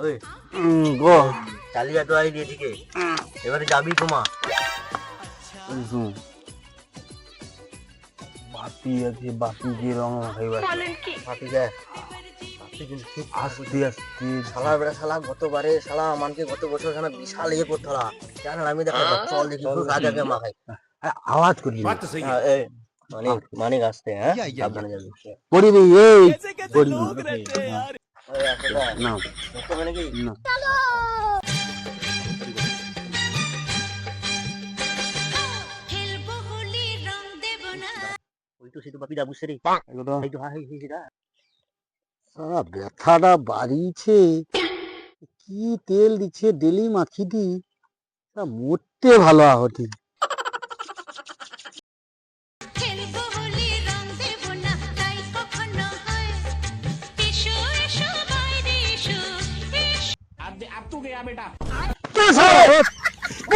ওই গো চালিয়ে তো আইলি এদিকে, এবারে যাবি তোমা। বাতি আছে, বাতি দিয়ে রং লাগাইবার বাপি দেখ, বাপি কিন্তু ঠিক আস্তে আস্তে শালা বেড়া, শালা গতবারে শালা আমাকে গত বছর এখানে বিশাল ইয়ে করতে হলা জানেন, আমি দেখা চল দেখি রাজাকে মাখাই। আওয়াজ করি হ্যাঁ, এই মানিক মানিক আসতে, হ্যাঁ সাবধানে যাবি। করিবি এই করিবি ওই আসলে না দেখতে মানে কি না ওই তো সেতু বাপি দা বুঝছে রে, একদম এই তো হ্যাঁ সেটা সারা ব্যথাটা বাড়িয়েছে, কি তেল দিচ্ছে ডেলি মাখি দি, মরতে ভালো হতি। কি